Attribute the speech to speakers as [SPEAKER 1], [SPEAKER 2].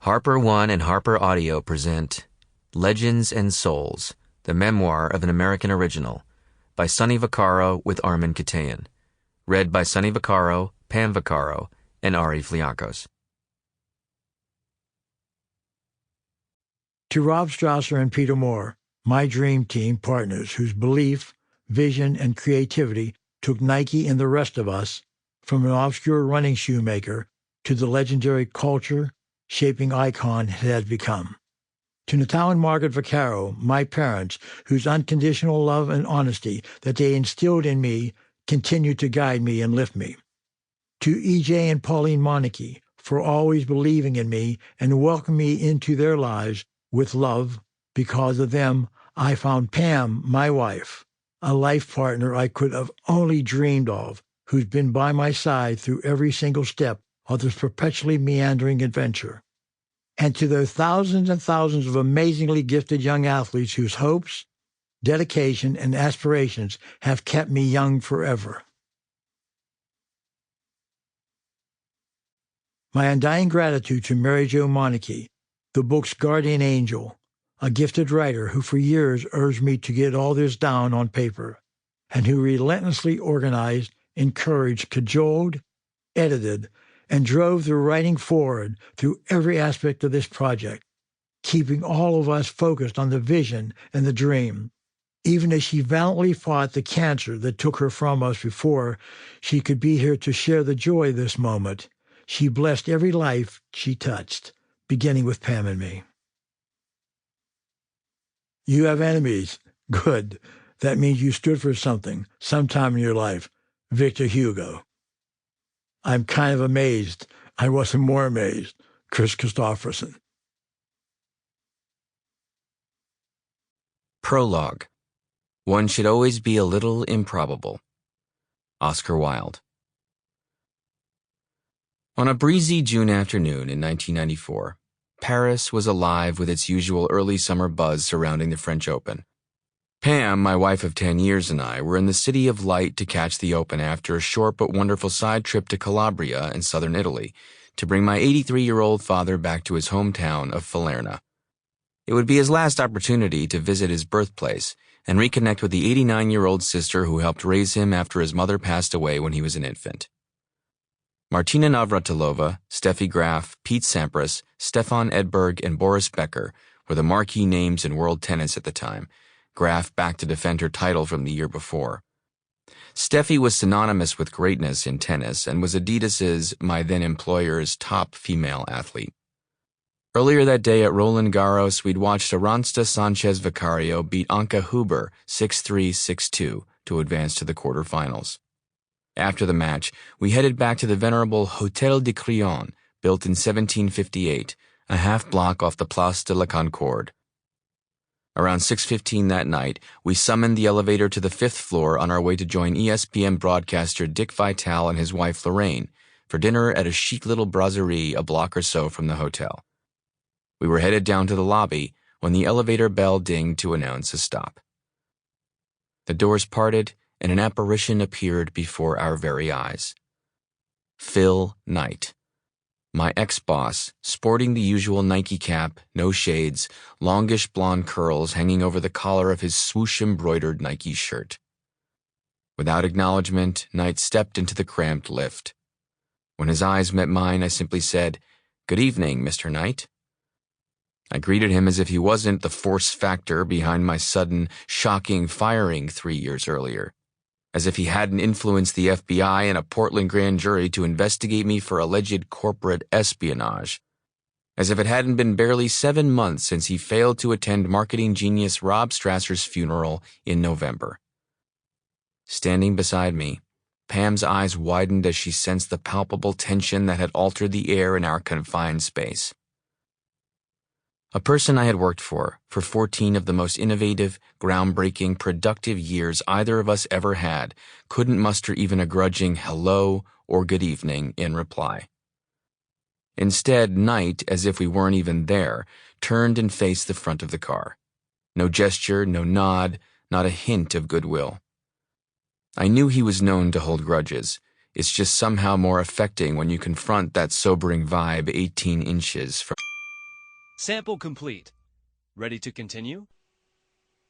[SPEAKER 1] Harper One and HarperAudio present Legends and Souls, the Memoir of an American Original, by Sonny Vaccaro with Armen Keteyian. Read by Sonny Vaccaro, Pam Vaccaro, and Ari Fliakos.
[SPEAKER 2] To Rob Strasser and Peter Moore, my dream team partners whose belief, vision, and creativity took Nike and the rest of us from an obscure running shoemaker to the legendary culture-shaping icon it has become. To Natal and Margaret Vaccaro, my parents, whose unconditional love and honesty that they instilled in me continue to guide me and lift me. To E.J. and Pauline Monarchy, for always believing in me and welcoming me into their lives with love. Because of them, I found Pam, my wife, a life partner I could have only dreamed of, who's been by my side through every single step of this perpetually meandering adventure. And to those thousands and thousands of amazingly gifted young athletes whose hopes, dedication, and aspirations have kept me young forever. My undying gratitude to Mary Jo Monarchy, the book's guardian angel, a gifted writer who for years urged me to get all this down on paper, and who relentlessly organized, encouraged, cajoled, edited, and drove the writing forward through every aspect of this project, keeping all of us focused on the vision and the dream, even as she valiantly fought the cancer that took her from us before she could be here to share the joy of this moment. She blessed every life she touched, beginning with Pam and me. You have enemies. Good. That means you stood for something, sometime in your life. Victor Hugo. I'm kind of amazed. I wasn't more amazed. Chris Christopherson.
[SPEAKER 1] Prologue. One should always be a little improbable. Oscar Wilde. On a breezy June afternoon in 1994, Paris was alive with its usual early summer buzz surrounding the French Open. Pam, my wife of 10 years, and I were in the City of Light to catch the Open after a short but wonderful side trip to Calabria in southern Italy to bring my 83-year-old father back to his hometown of Falerna. It would be his last opportunity to visit his birthplace and reconnect with the 89-year-old sister who helped raise him after his mother passed away when he was an infant. Martina Navratilova, Steffi Graf, Pete Sampras, Stefan Edberg, and Boris Becker were the marquee names in world tennis at the time, Graf back to defend her title from the year before. Steffi was synonymous with greatness in tennis and was Adidas's, my then-employer's, top female athlete. Earlier that day at Roland Garros, we'd watched Aransta Sanchez Vicario beat Anka Huber 6-3, 6-2 to advance to the quarterfinals. After the match, we headed back to the venerable Hôtel de Crillon, built in 1758, a half-block off the Place de la Concorde. Around 6:15 that night, we summoned the elevator to the 5th floor on our way to join ESPN broadcaster Dick Vitale and his wife Lorraine for dinner at a chic little brasserie a block or so from the hotel. We were headed down to the lobby when the elevator bell dinged to announce a stop. The doors parted, and an apparition appeared before our very eyes. Phil Knight, my ex-boss, sporting the usual Nike cap, no shades, longish blonde curls hanging over the collar of his swoosh-embroidered Nike shirt. Without acknowledgement, Knight stepped into the cramped lift. When his eyes met mine, I simply said, "Good evening, Mr. Knight." I greeted him as if he wasn't the force factor behind my sudden, shocking firing 3 years earlier. As if he hadn't influenced the FBI and a Portland grand jury to investigate me for alleged corporate espionage. As if it hadn't been barely 7 months since he failed to attend marketing genius Rob Strasser's funeral in November. Standing beside me, Pam's eyes widened as she sensed the palpable tension that had altered the air in our confined space. A person I had worked for 14 of the most innovative, groundbreaking, productive years either of us ever had, couldn't muster even a grudging hello or good evening in reply. Instead, Knight, as if we weren't even there, turned and faced the front of the car. No gesture, no nod, not a hint of goodwill. I knew he was known to hold grudges. It's just somehow more affecting when you confront that sobering vibe 18 inches from
[SPEAKER 3] Sample complete. Ready to continue?